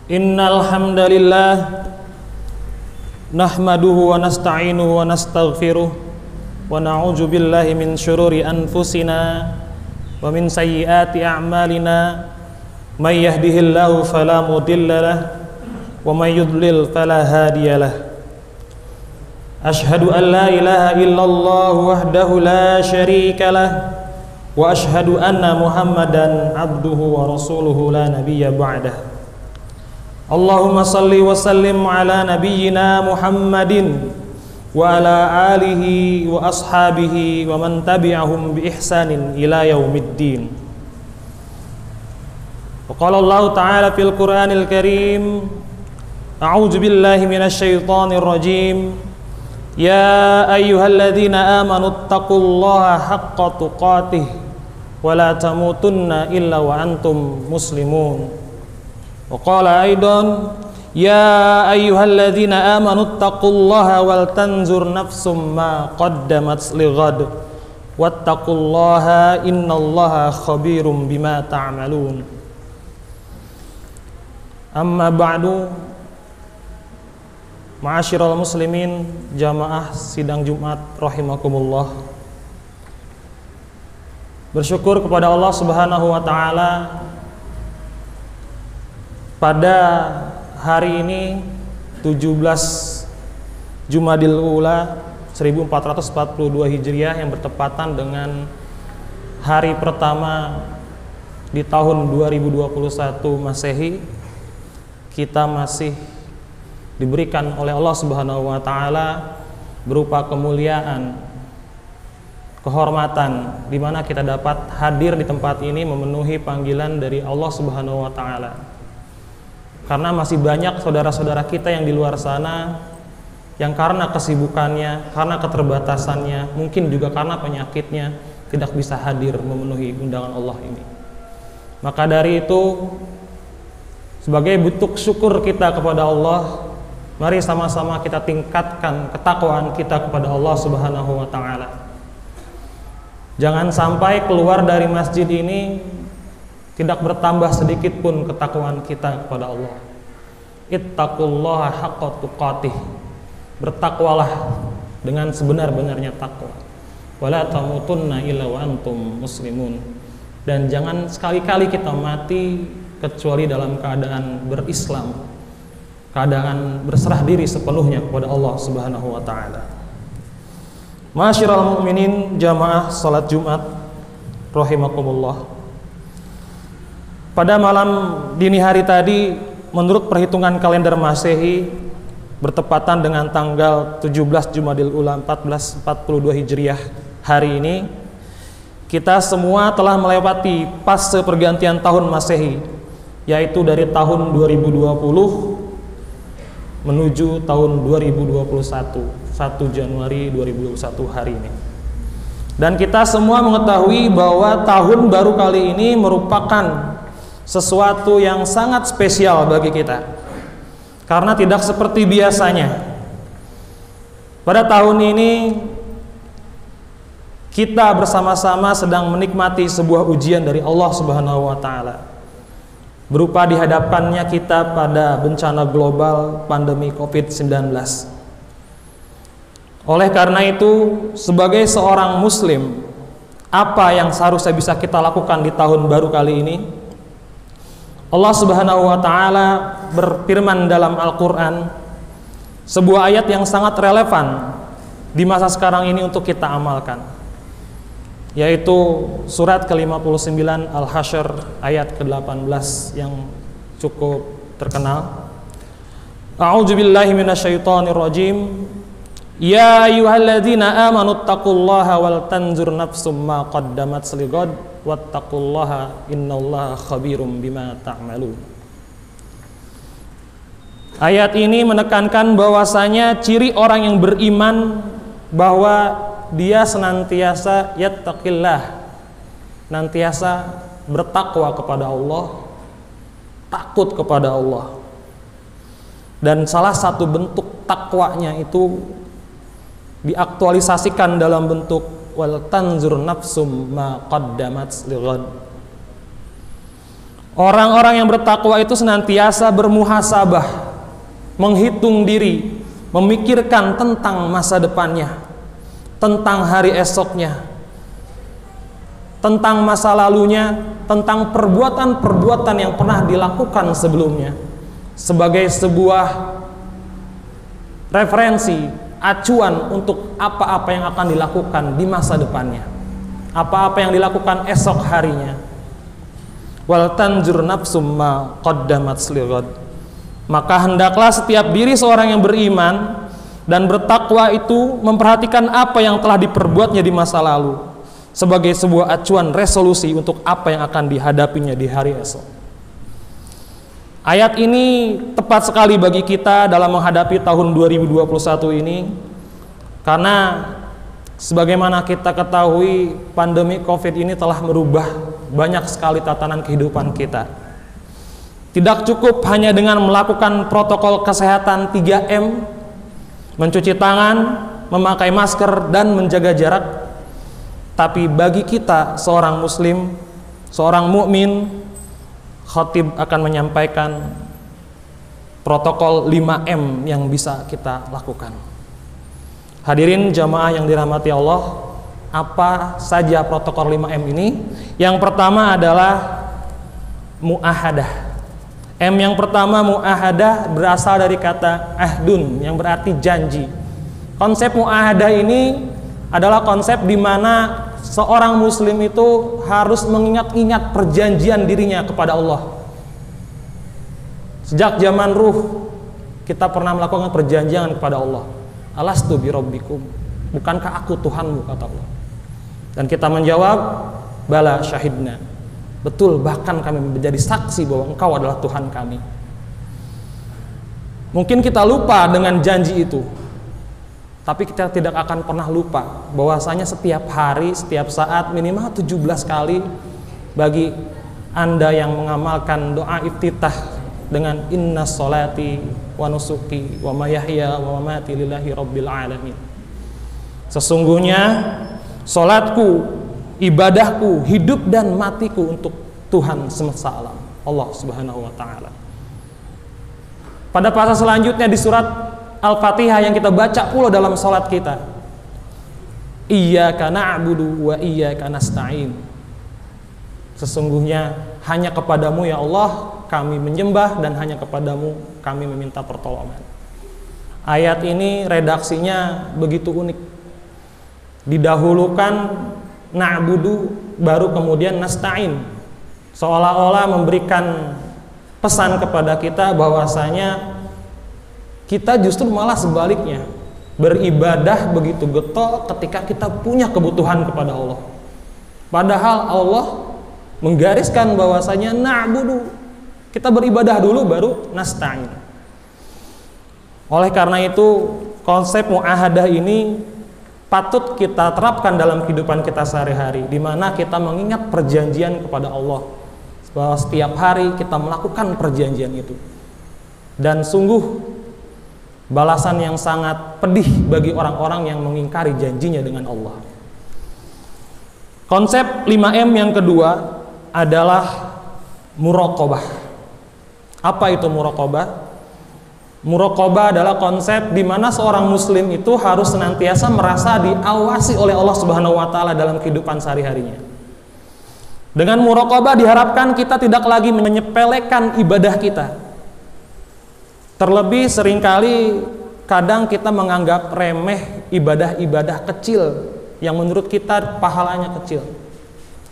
Innal hamdalillah nahmaduhu wa nasta'inuhu wa nastaghfiruh wa na'udzu billahi min syururi anfusina wa min sayyiati a'malina may yahdihillahu fala mudilla lahu wa may yudlil fala hadiyalah. Ashhadu an la ilaha illallah wahdahu la syarika lah wa ashhadu anna Muhammadan abduhu wa rasuluhu la nabiyya ba'dah. Allahumma salli wa sallim ala nabiyyina Muhammadin wa ala alihi wa ashabihi wa man tabi'ahum bi ihsanin ila yaumiddin. Wa qala Allah ta'ala fil Qur'anil Karim, a'udzu billahi minasy syaithanir rajim. Ya ayyuhalladzina amanu taqullaha haqqa tuqatih wa la tamutunna illa wa antum muslimun. Wa qala aidan ya ayyuhalladzina amanu taqullaha wal tanzur nafsum ma qaddamat lighad wattaqullaha innallaha khabirum bima ta'malun. Amma ba'du, ma'asyiral muslimin jamaah sidang Jumat rahimakumullah. Bersyukur kepada Allah Subhanahu wa taala pada hari ini 17 Jumadil Ula 1442 Hijriah yang bertepatan dengan hari pertama di tahun 2021 Masehi, kita masih diberikan oleh Allah Subhanahu wa taala berupa kemuliaan, kehormatan, di mana kita dapat hadir di tempat ini memenuhi panggilan dari Allah Subhanahu wa taala. Karena masih banyak saudara-saudara kita yang di luar sana yang karena kesibukannya, karena keterbatasannya, mungkin juga karena penyakitnya tidak bisa hadir memenuhi undangan Allah ini. Maka dari itu, sebagai bentuk syukur kita kepada Allah, mari sama-sama kita tingkatkan ketakwaan kita kepada Allah Subhanahu wa taala. Jangan sampai keluar dari masjid ini tidak bertambah sedikit pun ketakwaan kita kepada Allah. Ittaqullaha haqqa tuqatih. Bertakwalah dengan sebenar-benarnya takwa. Wala tamutunna illa wa antum muslimun. Dan jangan sekali-kali kita mati kecuali dalam keadaan berislam, keadaan berserah diri sepenuhnya kepada Allah Subhanahu wa taala. Masyiral mukminin jamaah salat Jumat rahimakumullah. Pada malam dini hari tadi, menurut perhitungan kalender Masehi, bertepatan dengan tanggal 17 Jumadil Ula 1442 Hijriah hari ini, kita semua telah melewati fase pergantian tahun Masehi, yaitu dari tahun 2020 menuju tahun 2021, 1 Januari 2021 hari ini. Dan kita semua mengetahui bahwa tahun baru kali ini merupakan sesuatu yang sangat spesial bagi kita, karena tidak seperti biasanya. Pada tahun ini kita bersama-sama sedang menikmati sebuah ujian dari Allah Subhanahu wa taala, berupa dihadapkannya kita pada bencana global pandemi COVID-19. Oleh karena itu, sebagai seorang muslim, apa yang seharusnya bisa kita lakukan di tahun baru kali ini? Allah Subhanahu wa taala berfirman dalam Al-Qur'an, sebuah ayat yang sangat relevan di masa sekarang ini untuk kita amalkan, yaitu surat ke-59 Al-Hasyr ayat ke-18 yang cukup terkenal. A'udzu billahi minasyaitonir rajim. Ya ayyuhalladzina amanu taqullaha wal tanzur nafsum ma qaddamat lighad wattaqullaha innallaha khabirum bima ta'malun. Ayat ini menekankan bahwasanya ciri orang yang beriman bahwa dia senantiasa yattaqillah, senantiasa bertakwa kepada Allah, takut kepada Allah. Dan salah satu bentuk takwanya itu diaktualisasikan dalam bentuk wal tanzur nafsum ma qaddamat lighad. Orang-orang yang bertakwa itu senantiasa bermuhasabah, menghitung diri, memikirkan tentang masa depannya, tentang hari esoknya, tentang masa lalunya, tentang perbuatan-perbuatan yang pernah dilakukan sebelumnya, sebagai sebuah referensi, acuan untuk apa-apa yang akan dilakukan di masa depannya, apa-apa yang dilakukan esok harinya. Wal tanzur nafsum ma qaddamat lighad. Maka hendaklah setiap diri seorang yang beriman dan bertakwa itu memperhatikan apa yang telah diperbuatnya di masa lalu sebagai sebuah acuan resolusi untuk apa yang akan dihadapinya di hari esok. Ayat ini tepat sekali bagi kita dalam menghadapi tahun 2021 ini, karena sebagaimana kita ketahui pandemi COVID ini telah merubah banyak sekali tatanan kehidupan kita. Tidak cukup hanya dengan melakukan protokol kesehatan 3M, mencuci tangan, memakai masker, dan menjaga jarak. Tapi bagi kita seorang muslim, seorang mukmin, khatib akan menyampaikan protokol 5M yang bisa kita lakukan. Hadirin jamaah yang dirahmati Allah, apa saja protokol 5M ini? Yang pertama adalah muahadah. M yang pertama, muahadah, berasal dari kata ahdun yang berarti janji. Konsep muahadah ini adalah konsep di mana seorang muslim itu harus mengingat-ingat perjanjian dirinya kepada Allah. Sejak zaman ruh kita pernah melakukan perjanjian kepada Allah. Alastu bi rabbikum, bukankah aku Tuhanmu, kata Allah. Dan kita menjawab, bala syahidna. Betul, bahkan kami menjadi saksi bahwa Engkau adalah Tuhan kami. Mungkin kita lupa dengan janji itu, tapi kita tidak akan pernah lupa bahwasanya setiap hari, setiap saat minimal 17 kali bagi Anda yang mengamalkan doa iftitah dengan inna sholati wa nusuki wa mayahya wa mamati lillahi rabbil alamin. Sesungguhnya salatku, ibadahku, hidup dan matiku untuk Tuhan semesta alam, Allah Subhanahu wa taala. Pada pasal selanjutnya di surat Al-Fatihah yang kita baca pula dalam salat kita, iyyaka na'budu wa iyyaka nasta'in. Sesungguhnya hanya kepadamu ya Allah kami menyembah dan hanya kepadamu kami meminta pertolongan. Ayat ini redaksinya begitu unik. Didahulukan na'budu baru kemudian nasta'in, seolah-olah memberikan pesan kepada kita bahwasanya kita justru malah sebaliknya beribadah begitu getol ketika kita punya kebutuhan kepada Allah. Padahal Allah menggariskan bahwasanya na'budu, kita beribadah dulu baru nasta'in. Oleh karena itu konsep muahadah ini patut kita terapkan dalam kehidupan kita sehari-hari, di mana kita mengingat perjanjian kepada Allah bahwa setiap hari kita melakukan perjanjian itu. Dan sungguh balasan yang sangat pedih bagi orang-orang yang mengingkari janjinya dengan Allah. Konsep 5M yang kedua adalah muraqabah. Apa itu muraqabah? Muraqabah adalah konsep di mana seorang muslim itu harus senantiasa merasa diawasi oleh Allah Subhanahu wa taala dalam kehidupan sehari-harinya. Dengan muraqabah diharapkan kita tidak lagi menyepelekan ibadah kita. Terlebih seringkali kadang kita menganggap remeh ibadah-ibadah kecil yang menurut kita pahalanya kecil,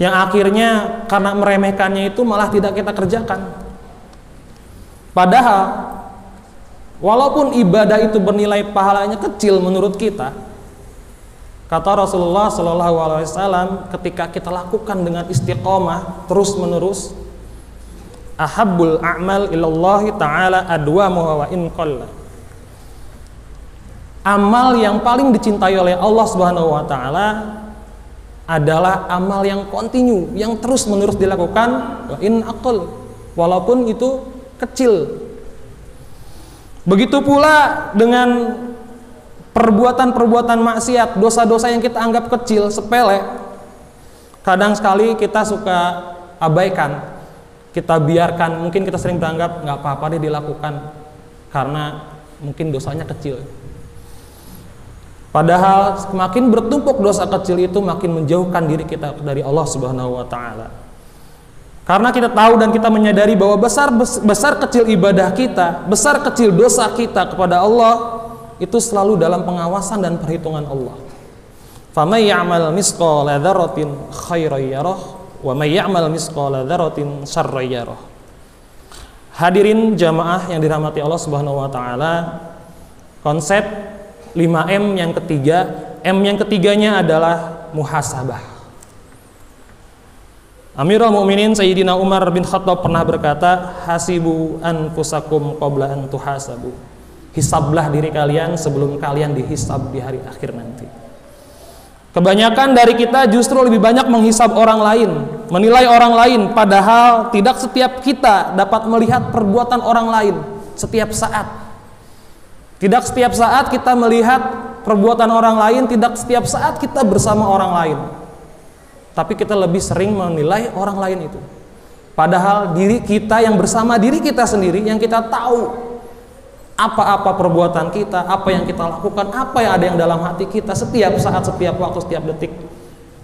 yang akhirnya karena meremehkannya itu malah tidak kita kerjakan. Padahal walaupun ibadah itu bernilai pahalanya kecil menurut kita, Kata Rasulullah Shallallahu Alaihi Wasallam, ketika kita lakukan dengan istiqomah terus menerus, ahabbul a'mal ilallahi ta'ala adwamuha wa in qalla. Amal yang paling dicintai oleh Allah Subhanahu wa taala adalah amal yang kontinu, yang terus menerus dilakukan, wa in aqall, walaupun itu kecil. Begitu pula dengan perbuatan-perbuatan maksiat, dosa-dosa yang kita anggap kecil, sepele, kadang sekali kita suka abaikan, kita biarkan. Mungkin kita sering beranggap nggak apa-apa deh dilakukan karena mungkin dosanya kecil. Padahal semakin bertumpuk dosa kecil itu makin menjauhkan diri kita dari Allah Subhanahu wa taala. Karena kita tahu dan kita menyadari bahwa besar kecil ibadah kita, besar kecil dosa kita kepada Allah itu selalu dalam pengawasan dan perhitungan Allah. Faman ya'mal misqala dzarratin khairan yarah wa may ya'mal misqala dzarratin syarran yarah. Hadirin jamaah yang dirahmati Allah Subhanahu wa taala, konsep 5M yang ketiga, M yang ketiganya adalah muhasabah. Amirul Mukminin Sayyidina Umar bin Khattab pernah berkata, hasibu anfusakum qabla an tuhasabu. Hisablah diri kalian sebelum kalian dihisab di hari akhir nanti. Kebanyakan dari kita justru lebih banyak menghisab orang lain, menilai orang lain, padahal tidak setiap kita dapat melihat perbuatan orang lain setiap saat. Tidak setiap saat kita melihat perbuatan orang lain, tidak setiap saat kita bersama orang lain. Tapi kita lebih sering menilai orang lain itu. Padahal diri kita yang bersama diri kita sendiri, yang kita tahu apa-apa perbuatan kita, apa yang kita lakukan, apa yang ada yang dalam hati kita setiap saat, setiap waktu, setiap detik.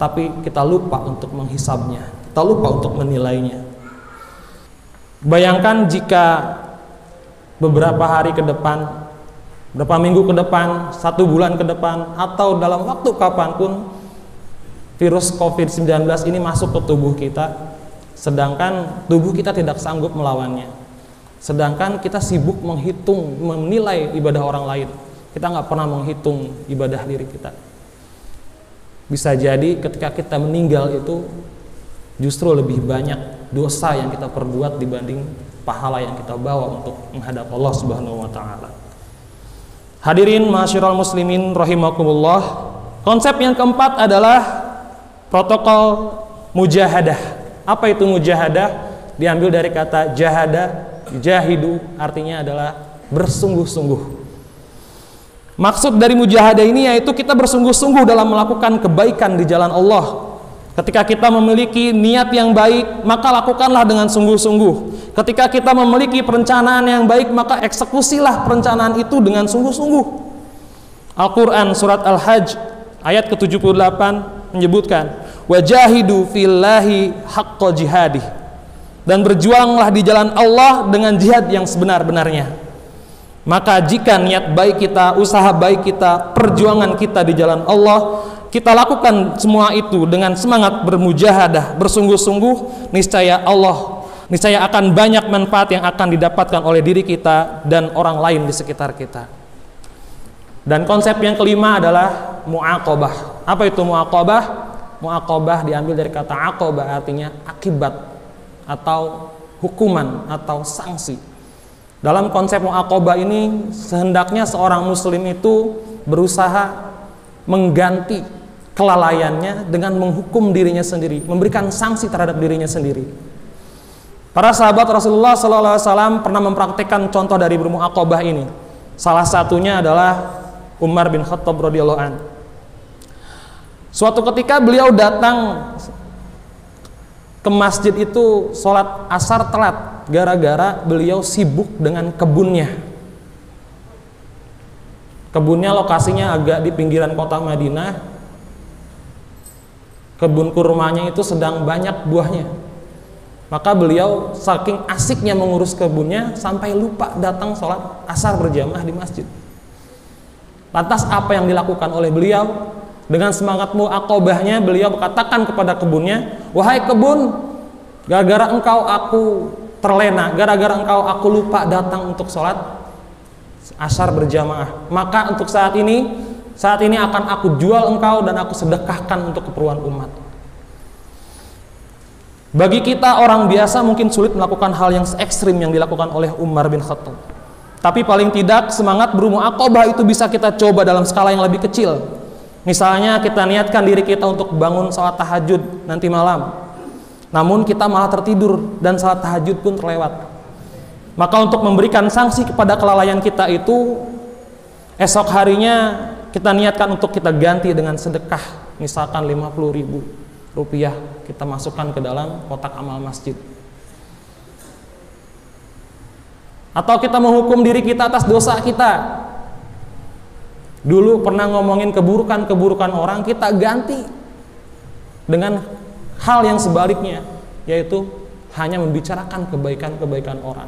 Tapi kita lupa untuk menghisabnya, kita lupa untuk menilainya. Bayangkan jika beberapa hari ke depan, beberapa minggu ke depan, 1 bulan ke depan, atau dalam waktu kapanpun virus COVID-19 ini masuk ke tubuh kita, sedangkan tubuh kita tidak sanggup melawannya. Sedangkan kita sibuk menghitung, menilai ibadah orang lain. Kita nggak pernah menghitung ibadah diri kita. Bisa jadi ketika kita meninggal itu justru lebih banyak dosa yang kita perbuat dibanding pahala yang kita bawa untuk menghadap Allah Subhanahu wa taala. Hadirin ma'asyiral muslimin rahimakumullah. Konsep yang keempat adalah protokol mujahadah. Apa itu mujahadah? Diambil dari kata jahada, jahidu, artinya adalah bersungguh-sungguh. Maksud dari mujahadah ini yaitu kita bersungguh-sungguh dalam melakukan kebaikan di jalan Allah. Ketika kita memiliki niat yang baik, maka lakukanlah dengan sungguh-sungguh. Ketika kita memiliki perencanaan yang baik, maka eksekusilah perencanaan itu dengan sungguh-sungguh. Al-Quran surat Al-Hajj ayat ke-78 menyebutkan, wajahidu fillahi haqqa jihadih, dan berjuanglah di jalan Allah dengan jihad yang sebenar-benarnya. Maka jika niat baik kita, usaha baik kita, perjuangan kita di jalan Allah, kita lakukan semua itu dengan semangat bermujahadah, bersungguh-sungguh, niscaya akan banyak manfaat yang akan didapatkan oleh diri kita dan orang lain di sekitar kita. Dan konsep yang kelima adalah mu'aqabah. Apa itu mu'aqabah? Mu'aqabah diambil dari kata aqabah, artinya akibat atau hukuman atau sanksi. Dalam konsep mu'aqabah ini sehendaknya seorang muslim itu berusaha mengganti kelalaiannya dengan menghukum dirinya sendiri, memberikan sanksi terhadap dirinya sendiri. Para sahabat Rasulullah SAW pernah mempraktikkan contoh dari bermu'aqabah ini. Salah satunya adalah Umar bin Khattab radhiyallahu anhu. Suatu ketika beliau datang ke masjid itu sholat asar telat gara-gara beliau sibuk dengan kebunnya. Kebunnya lokasinya agak di pinggiran kota Madinah. Kebun kurmanya itu sedang banyak buahnya. Maka beliau saking asiknya mengurus kebunnya sampai lupa datang sholat asar berjamaah di masjid. Lantas apa yang dilakukan oleh beliau? Dengan semangat mu'aqabahnya beliau katakan kepada kebunnya, wahai kebun, gara-gara engkau aku terlena, gara-gara engkau aku lupa datang untuk sholat asar berjamaah, maka untuk saat ini saat ini akan aku jual engkau dan aku sedekahkan untuk keperluan umat. Bagi kita orang biasa mungkin sulit melakukan hal yang ekstrim yang dilakukan oleh Umar bin Khattab. Tapi paling tidak semangat bermuaqabah itu bisa kita coba dalam skala yang lebih kecil. Misalnya kita niatkan diri kita untuk bangun salat tahajud nanti malam, namun kita malah tertidur dan salat tahajud pun terlewat. Maka untuk memberikan sanksi kepada kelalaian kita itu, esok harinya kita niatkan untuk kita ganti dengan sedekah, misalkan 50.000 rupiah kita masukkan ke dalam kotak amal masjid. Atau kita menghukum diri kita atas dosa kita. Dulu pernah ngomongin keburukan-keburukan orang, kita ganti dengan hal yang sebaliknya, yaitu hanya membicarakan kebaikan-kebaikan orang.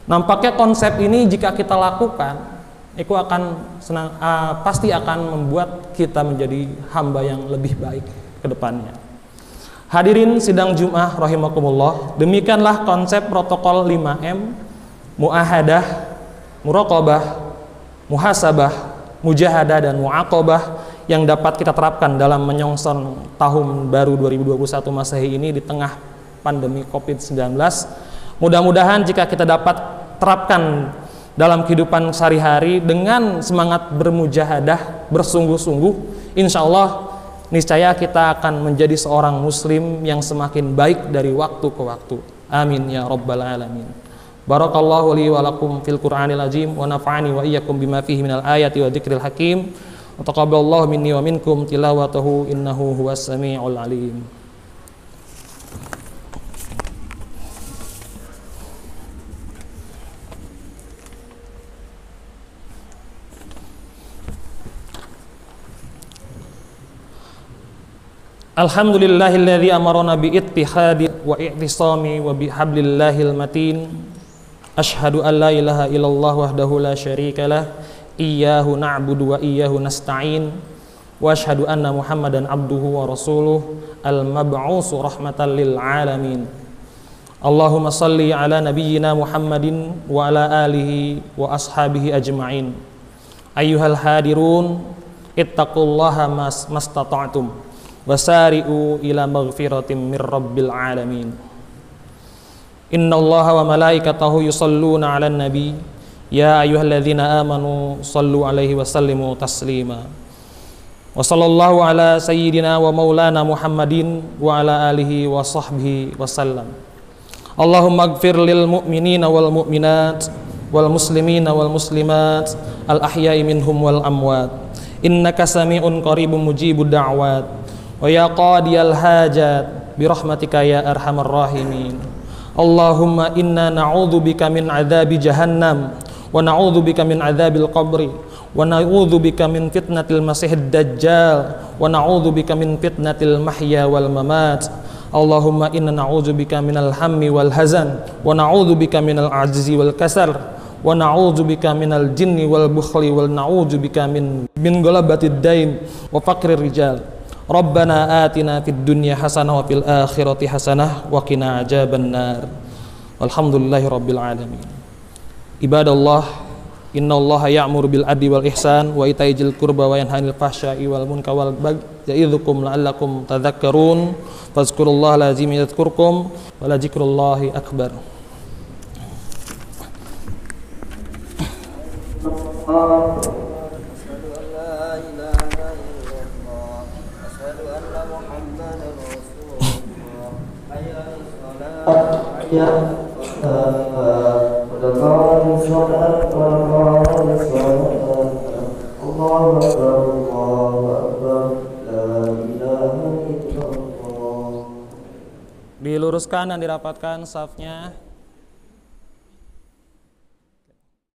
Nampaknya konsep ini jika kita lakukan, itu akan pasti akan membuat kita menjadi hamba yang lebih baik ke depannya. Hadirin sidang Jum'ah rahimakumullah, demikianlah konsep protokol 5M, muahadah, muraqabah, muhasabah, mujahadah dan muaqabah yang dapat kita terapkan dalam menyongsong tahun baru 2021 Masehi ini di tengah pandemi Covid-19. Mudah-mudahan jika kita dapat terapkan dalam kehidupan sehari-hari dengan semangat bermujahadah, bersungguh-sungguh, insya Allah niscaya kita akan menjadi seorang muslim yang semakin baik dari waktu ke waktu. Amin ya rabbal alamin. Barakallahu li wa lakum fil Qur'anil azim wa nafa'ani wa iyyakum bima fihi minal ayati wa dzikril hakim. Wa taqabbalallahu minni wa minkum tilawatahu innahu huwas samiul alim. Alhamdulillahilladzi amarna bi ittihadi wa i'tisami wa bihablillahil matin. Asyhadu an la ilaha illallah wahdahu la syarikalah, iyyahu na'budu wa iyyahu nasta'in. Wa asyhadu anna Muhammadan abduhu wa rasuluh al-mab'usu rahmatan lil alamin. Allahumma salli ala nabiyyina Muhammadin wa ala alihi wa ashabihi ajma'in. Ayyuhal hadirun, ittaqullaha mastata'tum. Wasari'u ila maghfiratin mir rabbil alamin. Innallaha wa malaikatahu yusalluna 'alan nabi ya ayyuhalladzina amanu sallu 'alaihi wa sallimu taslima. Wa sallallahu ala sayyidina wa maulana Muhammadin wa ala alihi wa sahbihi wa sallam. Allahumma ighfir lil mu'minina wal mu'minat wal muslimina wal muslimat al ahya'i minhum wal amwat. Innaka sami'un qaribun mujibud da'wat. Wa ya qadiyal hajat birahmatika ya arhamar rahimin. Allahumma inna na'udzubika min adzabi jahannam wa na'udzubika min adzabil qabri wa na'udzubika min fitnatil masiihid dajjal wa na'udzubika min fitnatil mahya wal mamat. Allahumma inna na'udzubika minal hammi wal hazan wa na'udzubika minal ajzi wal kasal wa na'udzubika minal jinni wal bukhli wa na'udzubika min ghalabatid dain wa faqrir rijal. Rabbana atina fid dunya hasanah wa fil akhirati hasanah wa qina adzabannar. Walhamdulillahi rabbil alamin. Ibadallah, innallaha ya'muru bil adli wal ihsan wa ita'i dzil qurba wa yanha 'anil fahsya'i wal munkari wal baghi ya'idzukum la'allakum tadhakkarun. Fazkurullaha al-azim yadhkurkum wa la dzikrullahi akbar. Ya, diluruskan dan dirapatkan safnya.